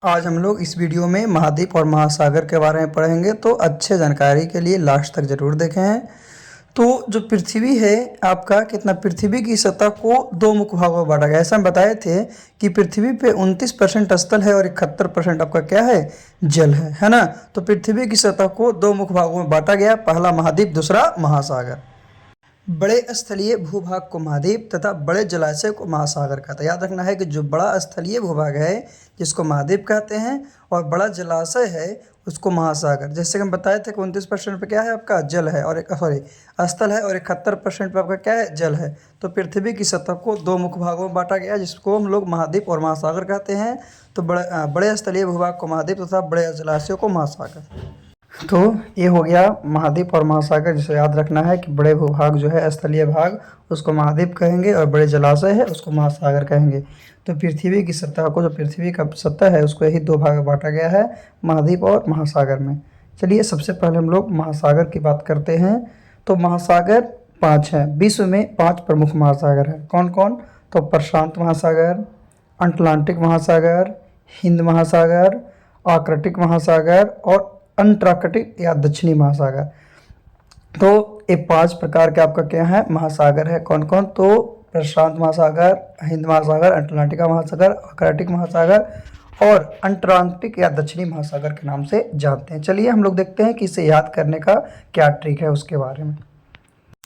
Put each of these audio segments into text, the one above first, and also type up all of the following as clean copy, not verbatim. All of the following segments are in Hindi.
आज हम लोग इस वीडियो में महाद्वीप और महासागर के बारे में पढ़ेंगे, तो अच्छे जानकारी के लिए लास्ट तक ज़रूर देखें। तो जो पृथ्वी है आपका कितना, पृथ्वी की सतह को दो मुख्य भागों में बांटा गया। ऐसा हम बताए थे कि पृथ्वी पे 29% स्थल है और 71% आपका क्या है, जल है ना। तो पृथ्वी की सतह को दो मुख्य भागों में बांटा गया, पहला महाद्वीप, दूसरा महासागर। बड़े स्थलीय भूभाग को महाद्वीप तथा बड़े जलाशय को महासागर कहते हैं। याद रखना है कि जो बड़ा स्थलीय भूभाग है जिसको महाद्वीप कहते हैं और बड़ा जलाशय है उसको महासागर। जैसे कि हम बताए थे कि 29% पे क्या है आपका, जल है, और स्थल है, और 71% पे आपका क्या है, जल है। तो पृथ्वी की सतह को दो मुख्य भागों में बांटा गया जिसको हम लोग महाद्वीप और महासागर कहते हैं। तो बड़े स्थलीय भूभाग को महाद्वीप तथा बड़े जलाशयों को महासागर। तो ये हो गया महाद्वीप और महासागर, जिसे याद रखना है कि बड़े भूभाग जो है स्थलीय भाग उसको महाद्वीप कहेंगे और बड़े जलाशय है उसको महासागर कहेंगे। तो पृथ्वी की सतह को, जो पृथ्वी का सतह है उसको यही दो भाग में बांटा गया है, महाद्वीप और महासागर में। चलिए सबसे पहले हम लोग महासागर की बात करते हैं। तो महासागर 5 हैं। विश्व में 5 प्रमुख महासागर हैं। कौन कौन? तो प्रशांत महासागर, अटलांटिक महासागर, हिंद महासागर, आर्कटिक महासागर और अंटार्कटिक या दक्षिणी महासागर। तो ये 5 प्रकार के आपका क्या है, महासागर है। कौन कौन? तो प्रशांत महासागर, हिंद महासागर, अटलांटिक महासागर, आर्कटिक महासागर और अंटार्कटिक या दक्षिणी महासागर के नाम से जानते हैं। चलिए हम लोग देखते हैं कि इसे याद करने का क्या ट्रिक है उसके बारे में।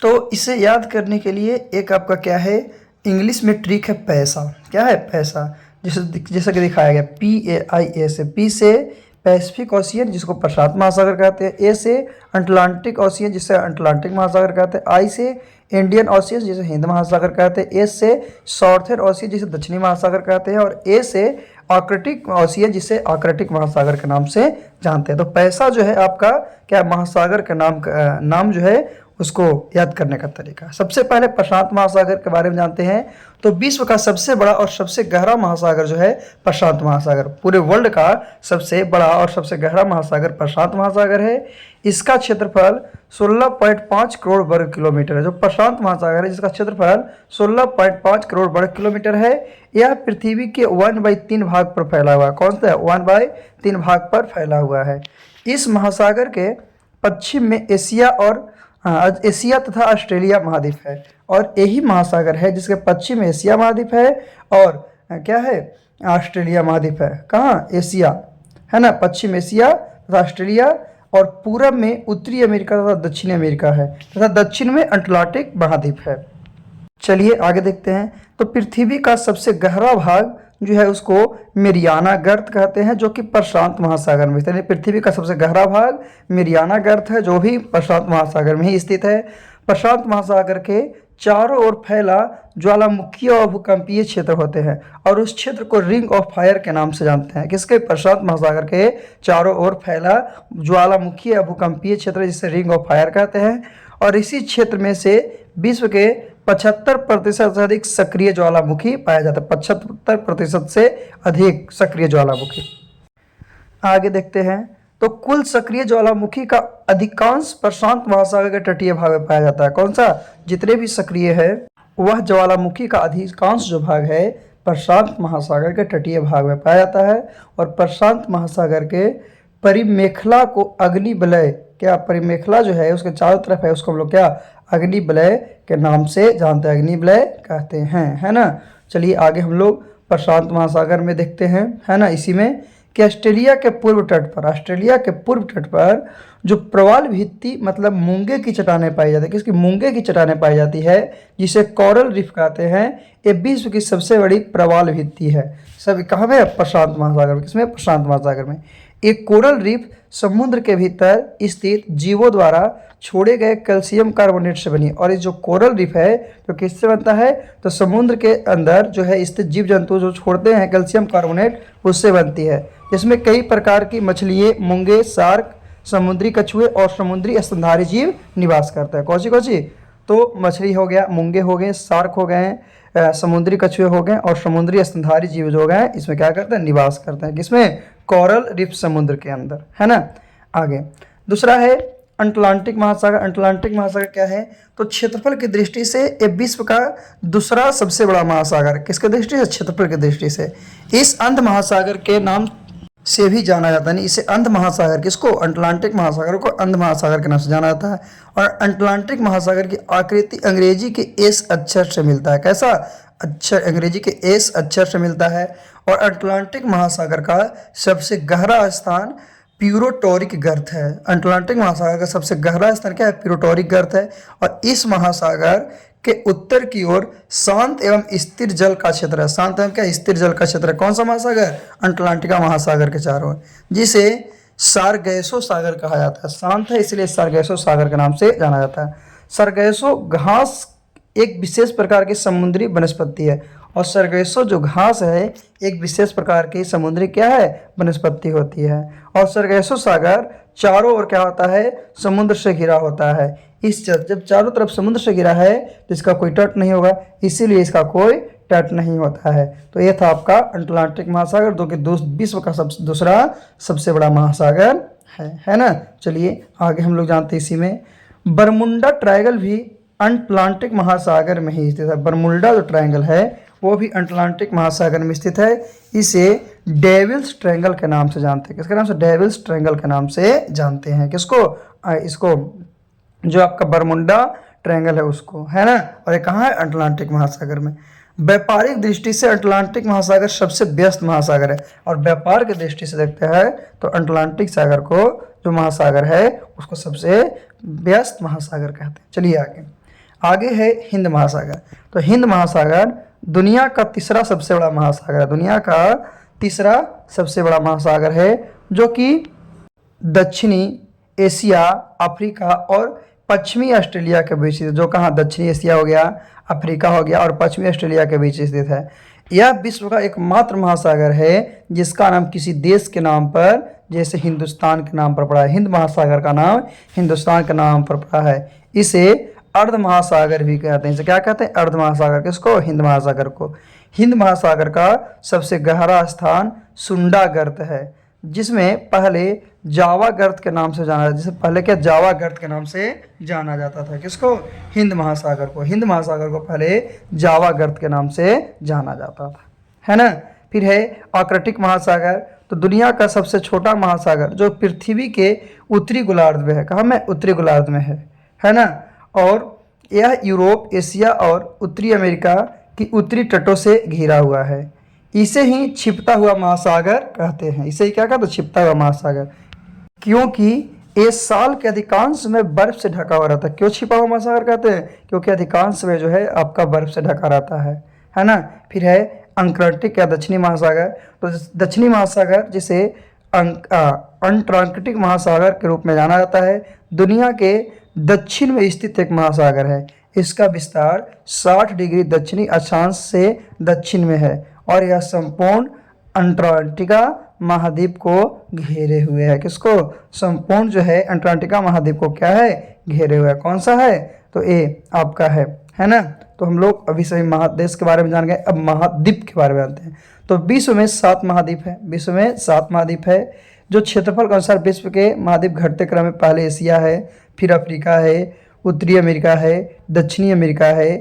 तो इसे याद करने के लिए एक आपका क्या है, इंग्लिश में ट्रिक है पैसा। क्या है? पैसा। जैसे कि दिखाया गया, PAIA से, पी से पैसिफिक ओशियन जिसको प्रशांत महासागर कहते हैं, ए से अटलांटिक ओशियन जिसे अटलांटिक महासागर कहते हैं, आई से इंडियन ओशियन जिसे हिंद महासागर कहते हैं, एस से साउथर्न ओशियन जिसे दक्षिणी महासागर कहते हैं और ए से आर्कटिक ओशियन जिसे आर्कटिक महासागर के नाम से जानते हैं। तो पैसा जो है आपका क्या, महासागर का नाम जो है उसको याद करने का तरीका। सबसे पहले प्रशांत महासागर के बारे में जानते हैं। तो विश्व का सबसे बड़ा और सबसे गहरा महासागर जो है प्रशांत महासागर। पूरे वर्ल्ड का सबसे बड़ा और सबसे गहरा महासागर प्रशांत महासागर है। इसका क्षेत्रफल 16.5 करोड़ वर्ग किलोमीटर है। जो प्रशांत महासागर है जिसका क्षेत्रफल 16.5 करोड़ वर्ग किलोमीटर है, यह पृथ्वी के 1/3 भाग पर फैला हुआ है। कौन सा? 1/3 भाग पर फैला हुआ है। इस महासागर के पश्चिम में एशिया तथा ऑस्ट्रेलिया महाद्वीप है और यही महासागर है जिसके पश्चिम में एशिया महाद्वीप है और क्या है, ऑस्ट्रेलिया महाद्वीप है। कहाँ? एशिया है ना, पश्चिम एशिया तथा ऑस्ट्रेलिया, और पूरब में उत्तरी अमेरिका तथा दक्षिणी अमेरिका है तथा दक्षिण में अटलांटिक महाद्वीप है। चलिए आगे देखते हैं। तो पृथ्वी का सबसे गहरा भाग जो है उसको मेरियाना गर्त कहते हैं, जो कि प्रशांत महासागर में स्थित है। पृथ्वी का सबसे गहरा भाग मेरियाना गर्त है जो भी प्रशांत महासागर में ही स्थित है। प्रशांत महासागर के चारों ओर फैला ज्वालामुखीय और भूकंपीय क्षेत्र होते हैं और उस क्षेत्र को रिंग ऑफ फायर के नाम से जानते हैं। किसके? प्रशांत महासागर के चारों ओर फैला ज्वालामुखीय या भूकंपीय क्षेत्र जिसे रिंग ऑफ फायर कहते हैं। और इसी क्षेत्र में से विश्व के 75% से अधिक सक्रिय ज्वालामुखी पाया जाता है। 75% से अधिक सक्रिय ज्वालामुखी। आगे देखते हैं। तो कुल सक्रिय ज्वालामुखी का अधिकांश प्रशांत महासागर के तटीय भाग में पाया जाता है। कौन सा? जितने भी सक्रिय है वह ज्वालामुखी का अधिकांश जो भाग है प्रशांत महासागर के तटीय भाग में पाया जाता है। और प्रशांत महासागर के परिमेखला को अग्निवलय, क्या परिमेखला जो है उसके चारों तरफ है उसको हम लोग क्या, अग्निवलय के नाम से जानते हैं, अग्निवलय कहते हैं, है ना। चलिए आगे हम लोग प्रशांत महासागर में देखते हैं, है ना। इसी में कि ऑस्ट्रेलिया के पूर्व तट पर जो प्रवाल भित्ति मतलब मूंगे की चट्टानें पाई जाती है। किसकी? मूंगे की चट्टानें पाई जाती है जिसे कोरल रीफ कहते हैं। ये विश्व की सबसे बड़ी प्रवाल भित्ति है। सब कहाँ में? प्रशांत महासागर में। किसमें? प्रशांत महासागर में। एक कोरल रीफ समुद्र के भीतर स्थित जीवों द्वारा छोड़े गए कैल्शियम कार्बोनेट से बनी। और ये जो कोरल रीफ है तो किससे बनता है? तो समुद्र के अंदर जो है स्थित जीव जंतु जो छोड़ते हैं कैल्शियम कार्बोनेट उससे बनती है। जिसमें कई प्रकार की मछलियाँ, मूंगे, शार्क, समुद्री कछुए और समुद्री स्तनधारी जीव निवास करते हैं। कौन सी? तो मछली हो गया, मूंगे हो गए, शार्क हो गए, समुद्री कछुए हो गए और समुद्री स्तनधारी जीव जो हो गए इसमें क्या करते हैं? निवास करते हैं। किसमें? कोरल रीफ समुद्र के अंदर, है ना। आगे दूसरा है अटलांटिक महासागर। अटलांटिक महासागर क्या है? तो क्षेत्रफल की दृष्टि से ये विश्व का दूसरा सबसे बड़ा महासागर है। किसके दृष्टि से? क्षेत्रफल की दृष्टि से। इस अंध महासागर के नाम से भी जाना जाता है, यानी इसे अंध महासागर, किसको, अटलांटिक महासागर को अंध महासागर के नाम से जाना जाता है। और अटलांटिक महासागर की आकृति अंग्रेजी के एस अक्षर से मिलता है। कैसा अक्षर, अंग्रेजी के एस अक्षर से मिलता है। और अटलांटिक महासागर का सबसे गहरा स्थान प्यूरोटोरिक गर्त है। अटलांटिक महासागर का सबसे गहरा स्थान क्या है, प्यूरोटोरिक गर्त है। और इस महासागर के उत्तर की ओर शांत एवं स्थिर जल का क्षेत्र है। शांत एवं क्या, स्थिर जल का क्षेत्र है। कौन सा महासागर, अटलांटिका महासागर के चारों ओर, जिसे सारगैसो सागर कहा जाता है। शांत है इसलिए सारगैसो सागर के नाम से जाना जाता है। सारगैसो घास एक विशेष प्रकार की समुद्री वनस्पति है। और सरगैसो जो घास है एक विशेष प्रकार की समुद्री क्या है, वनस्पति होती है। और सरगैसो सागर चारों ओर क्या होता है, समुद्र से घिरा होता है। इस जब चारों तरफ समुद्र से घिरा है तो इसका कोई तट नहीं होगा, इसीलिए इसका कोई तट नहीं होता है। तो ये था आपका अटलांटिक महासागर, जो कि विश्व का दूसरा सबसे बड़ा महासागर है ना। चलिए आगे हम लोग जानते हैं इसी में। बरमुंडा ट्रायंगल भी अटलांटिक महासागर में ही स्थित है। बरमुंडा जो ट्रायंगल है वो भी अटलांटिक महासागर में स्थित है। इसे डेविल्स ट्रायंगल के नाम से जानते हैं। किसके नाम से, डेविल्स ट्रायंगल के नाम से जानते हैं। किसको, इसको जो आपका बरमुंडा ट्रायंगल है उसको, है ना। और ये कहाँ है, अटलांटिक महासागर में। व्यापारिक दृष्टि से अटलांटिक महासागर सबसे व्यस्त महासागर है। और व्यापार की दृष्टि से देखते हैं तो अटलांटिक सागर को, जो महासागर है, उसको सबसे व्यस्त महासागर कहते हैं। चलिए आगे है हिंद महासागर। तो हिंद महासागर दुनिया का तीसरा सबसे बड़ा महासागर है। दुनिया का तीसरा सबसे बड़ा महासागर है, जो कि दक्षिणी एशिया, अफ्रीका और पश्चिमी ऑस्ट्रेलिया के बीच स्थित, जो कहाँ, दक्षिणी एशिया हो गया, अफ्रीका हो गया और पश्चिमी ऑस्ट्रेलिया के बीच स्थित है। यह विश्व का एकमात्र महासागर है जिसका नाम किसी देश के नाम पर, जैसे हिंदुस्तान के नाम पर पड़ा है। हिंद महासागर का नाम हिंदुस्तान के नाम पर पड़ा है। इसे अर्ध महासागर भी कहते हैं। इसे क्या कहते हैं, अर्ध महासागर। किसको, हिंद महासागर को। हिंद महासागर का सबसे गहरा स्थान सुंडा गर्त है, जिसमें पहले जावा गर्त के नाम से जाना जाता, जिसे पहले क्या, जावा गर्त के नाम से जाना जाता था। किसको, हिंद महासागर को। हिंद महासागर को पहले जावा गर्त के नाम से जाना जाता था, है ना। फिर है आर्कटिक महासागर। तो दुनिया का सबसे छोटा महासागर, जो पृथ्वी के उत्तरी गोलार्ध में है। कहाँ में, उत्तरी गोलार्ध में है ना। और यह यूरोप, एशिया और उत्तरी अमेरिका की उत्तरी तटों से घिरा हुआ है। इसे ही छिपता हुआ महासागर कहते हैं। इसे ही क्या कहते हैं, छिपता हुआ महासागर, क्योंकि ये साल के अधिकांश में बर्फ से ढका हुआ रहता है। क्यों छिपा हुआ महासागर कहते हैं, क्योंकि अधिकांश में जो है आपका बर्फ से ढका रहता है ना। फिर है अंटार्कटिक या दक्षिणी महासागर। तो दक्षिणी महासागर जिसे अंटार्कटिक महासागर के रूप में जाना जाता है, दुनिया के दक्षिण में स्थित एक महासागर है। इसका विस्तार 60 डिग्री दक्षिणी अक्षांश से दक्षिण में है और यह संपूर्ण अंटार्कटिका महाद्वीप को घेरे हुए है। किसको, संपूर्ण जो है अंटार्कटिका महाद्वीप को क्या है, घेरे हुए है। कौन सा है, तो ये आपका है ना। तो हम लोग अभी सभी महादेश के बारे में जान गए, अब महाद्वीप के बारे में जानते हैं। तो विश्व में 7 महाद्वीप है। विश्व में 7 महाद्वीप है। जो क्षेत्रफल के अनुसार विश्व के महाद्वीप घटते क्रम में पहले एशिया है, फिर अफ्रीका है, उत्तरी अमेरिका है, दक्षिणी अमेरिका है,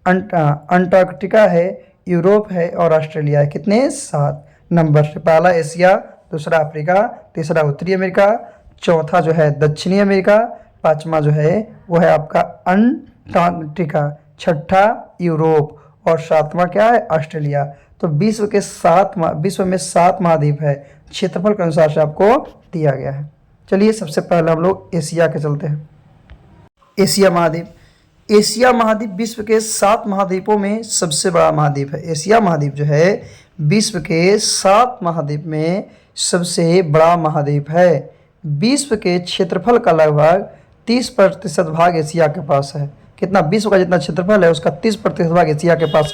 अंटार्कटिका है, यूरोप है और ऑस्ट्रेलिया है। कितने, 7 नंबर से। पहला एशिया, दूसरा अफ्रीका, तीसरा उत्तरी अमेरिका, चौथा जो है दक्षिणी अमेरिका, पांचवा जो है वो है आपका अंटार्कटिका, छठा यूरोप और सातवां क्या है, ऑस्ट्रेलिया। तो विश्व में 7 महाद्वीप है, क्षेत्रफल के अनुसार से आपको दिया गया है। चलिए सबसे पहले हम लोग एशिया के चलते हैं। एशिया महाद्वीप। एशिया महाद्वीप विश्व के 7 महाद्वीपों में सबसे बड़ा महाद्वीप है। एशिया महाद्वीप जो है विश्व के 7 महाद्वीप में सबसे बड़ा महाद्वीप है। विश्व के क्षेत्रफल का लगभग 30% भाग एशिया के पास है। कितना, विश्व का जितना क्षेत्रफल है उसका 30% भाग एशिया के पास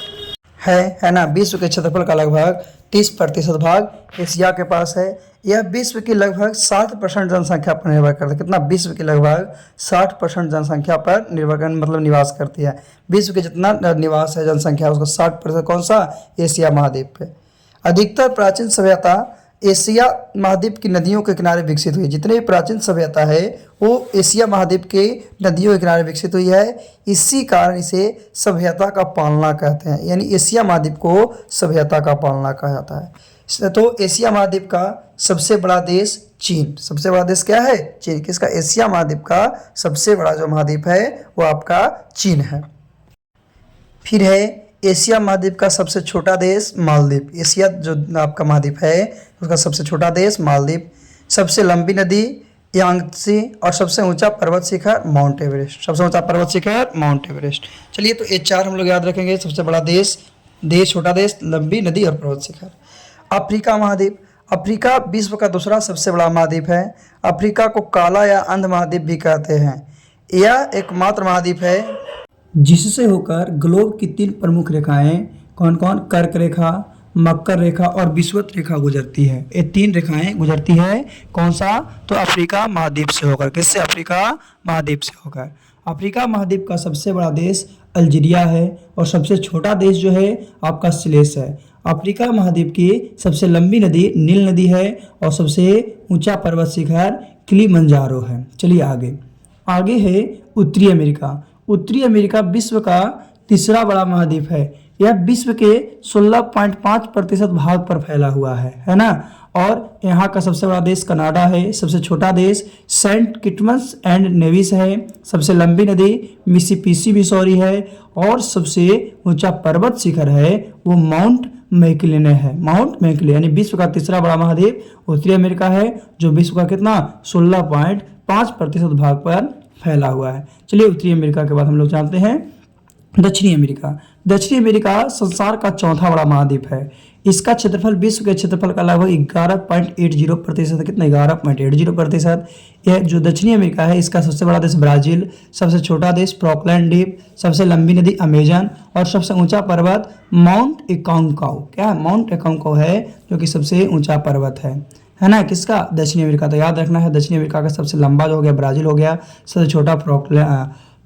है ना। विश्व के क्षेत्रफल का लगभग 30% भाग एशिया के पास है। यह विश्व की लगभग 60% जनसंख्या पर निर्भर करता है। कितना, विश्व की लगभग 60% जनसंख्या पर निर्भर मतलब निवास करती है। विश्व के जितना निवास है जनसंख्या उसका 60% कौन सा, एशिया महाद्वीप पे। अधिकतर प्राचीन सभ्यता एशिया महाद्वीप की नदियों के किनारे विकसित हुई। जितने भी प्राचीन सभ्यता है वो एशिया महाद्वीप के नदियों के किनारे विकसित हुई है। इसी कारण इसे सभ्यता का पालना कहते हैं, यानी एशिया महाद्वीप को सभ्यता का पालना कहा जाता है। तो एशिया महाद्वीप का सबसे बड़ा देश चीन। सबसे बड़ा देश क्या है? चीन। किसका? एशिया महाद्वीप का सबसे बड़ा जो महाद्वीप है वो आपका चीन है। फिर है एशिया महाद्वीप का सबसे छोटा देश मालदीव। एशिया जो आपका महाद्वीप है उसका सबसे छोटा देश मालदीव। सबसे लंबी नदी यांगत्से और सबसे ऊंचा पर्वत शिखर माउंट एवरेस्ट। सबसे ऊंचा पर्वत शिखर माउंट एवरेस्ट। चलिए, तो ये 4 हम लोग याद रखेंगे। सबसे बड़ा देश, छोटा देश, लंबी नदी और पर्वत शिखर। अफ्रीका महाद्वीप। अफ्रीका विश्व का दूसरा सबसे बड़ा महाद्वीप है। अफ्रीका को काला या अंध महाद्वीप भी कहते हैं। यह एकमात्र महाद्वीप है जिससे होकर ग्लोब की 3 प्रमुख रेखाएं कौन कौन? कर्क रेखा, मकर रेखा और विषुवत रेखा गुजरती है। ये 3 रेखाएं गुजरती है कौन सा? तो अफ्रीका महाद्वीप से होकर। किससे? अफ्रीका महाद्वीप से होकर। अफ्रीका महाद्वीप का सबसे बड़ा देश अल्जीरिया है और सबसे छोटा देश जो है आपका सिलेस है। अफ्रीका महाद्वीप की सबसे लंबी नदी नील नदी है और सबसे ऊंचा पर्वत शिखर किलिमंजारो है। चलिए आगे है उत्तरी अमेरिका। उत्तरी अमेरिका विश्व का तीसरा बड़ा महाद्वीप है। यह विश्व के 16.5% भाग पर फैला हुआ है ना। और यहाँ का सबसे बड़ा देश कनाडा है। सबसे छोटा देश सेंट किटमस एंड नेविस है। सबसे लंबी नदी मिसिसिपी मिसौरी है और सबसे ऊंचा पर्वत शिखर है वो माउंट मैकिले है। माउंट मैकिले यानी विश्व का तीसरा बड़ा महाद्वीप उत्तरी अमेरिका है जो विश्व का कितना? 16.5% भाग पर फैला हुआ है। चलिए, उत्तरी अमेरिका के बाद हम लोग जानते हैं दक्षिणी अमेरिका। दक्षिणी अमेरिका संसार का चौथा बड़ा महाद्वीप है। इसका क्षेत्रफल विश्व के क्षेत्रफल का लगभग 11.80%। कितना? 11.80%। यह जो दक्षिणी अमेरिका है इसका सबसे बड़ा देश ब्राजील, सबसे छोटा देश फॉकलैंड द्वीप, सबसे लंबी नदी अमेजन और सबसे ऊंचा पर्वत माउंट एकांकाउ। क्या है? माउंट एकांकाउ है जो कि सबसे ऊंचा पर्वत है ना। किसका? दक्षिणी अमेरिका। तो याद रखना है दक्षिणी अमेरिका का सबसे लंबा जो हो गया ब्राजील हो गया, सबसे छोटा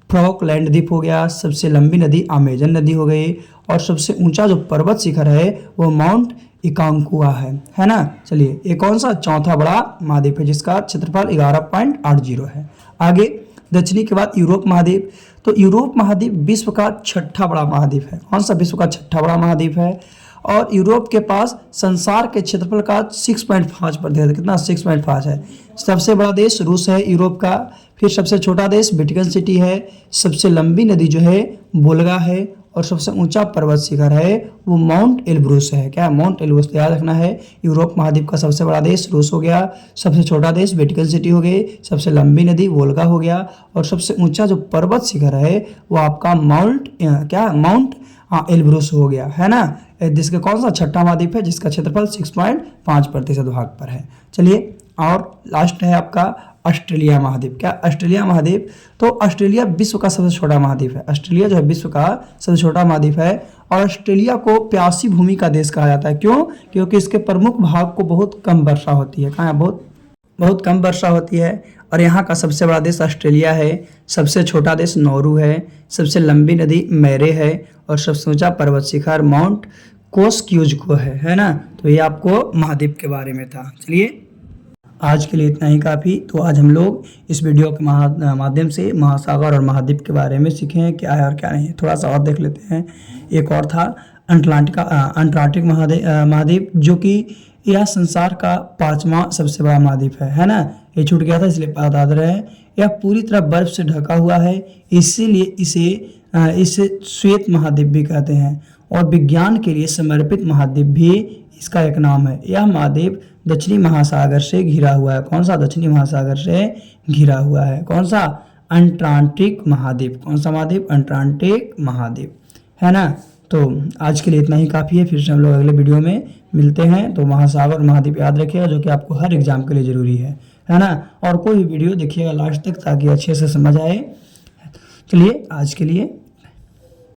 फॉकलैंड द्वीप हो गया, सबसे लंबी नदी अमेजन नदी हो गई और सबसे ऊंचा जो पर्वत शिखर है वो माउंट एकांकुआ है ना। चलिए, ये कौन सा? चौथा बड़ा महाद्वीप है जिसका क्षेत्रफल 11.80 है। आगे दक्षिणी के बाद यूरोप महाद्वीप। तो यूरोप महाद्वीप विश्व का 6ठा बड़ा महाद्वीप है। कौन सा? विश्व का 6ठा बड़ा महाद्वीप है और यूरोप के पास संसार के क्षेत्रफल का 6.5%। कितना? 6.5 है। सबसे बड़ा देश रूस है यूरोप का। फिर सबसे छोटा देश वेटिकन सिटी है। सबसे लंबी नदी जो है वोल्गा है और सबसे ऊंचा पर्वत शिखर है वो माउंट एल्ब्रूस है। क्या? Mount Elbrus. याद रखना है यूरोप महाद्वीप का सबसे बड़ा देश रूस हो गया, सबसे छोटा देश वेटिकन सिटी हो गई, सबसे लंबी नदी वोल्गा हो गया और सबसे ऊंचा जो पर्वत शिखर है वो आपका माउंट एल्ब्रूस हो गया है ना। जिसका कौन सा? 6ठा महाद्वीप है जिसका क्षेत्रफल 6.5% भाग पर है। चलिए, और लास्ट है आपका ऑस्ट्रेलिया महाद्वीप। क्या? ऑस्ट्रेलिया महाद्वीप। तो ऑस्ट्रेलिया विश्व का सबसे छोटा महाद्वीप है। ऑस्ट्रेलिया जो है विश्व का सबसे छोटा महाद्वीप है और ऑस्ट्रेलिया को प्यासी भूमि का देश कहा जाता है। क्यों? क्योंकि इसके प्रमुख भाग को बहुत कम वर्षा होती है। कहाँ? बहुत कम वर्षा होती है और यहाँ का सबसे बड़ा देश ऑस्ट्रेलिया है। सबसे छोटा देश नौरू है, सबसे लंबी नदी मैरे है और सबसे ऊंचा पर्वत शिखर माउंट कोस्क्यूज़को है ना। तो ये आपको महाद्वीप के बारे में था। चलिए, आज के लिए इतना ही काफ़ी। तो आज हम लोग इस वीडियो के माध्यम से महासागर और महाद्वीप के बारे में सीखे हैं क्या है और क्या नहीं है। थोड़ा सा और देख लेते हैं। एक और था अंटार्कटिक महाद्वीप जो कि यह संसार का 5वां सबसे बड़ा महाद्वीप है ना। ये छूट गया था इसलिए बता दे रहे हैं। यह पूरी तरह बर्फ से ढका हुआ है, इसीलिए इसे श्वेत महाद्वीप भी कहते हैं और विज्ञान के लिए समर्पित महाद्वीप भी इसका एक नाम है। यह महाद्वीप दक्षिणी महासागर से घिरा हुआ है। कौन सा? दक्षिणी महासागर से घिरा हुआ है। कौन सा? अंटार्कटिक महाद्वीप। कौन सा महाद्वीप? अंटार्कटिक महाद्वीप है ना। तो आज के लिए इतना ही काफ़ी है। फिर से हम लोग अगले वीडियो में मिलते हैं। तो महासागर और महाद्वीप याद रखिएगा जो कि आपको हर एग्जाम के लिए ज़रूरी है ना। और कोई वीडियो देखिएगा लास्ट तक ताकि अच्छे से समझ आए। चलिए, आज के लिए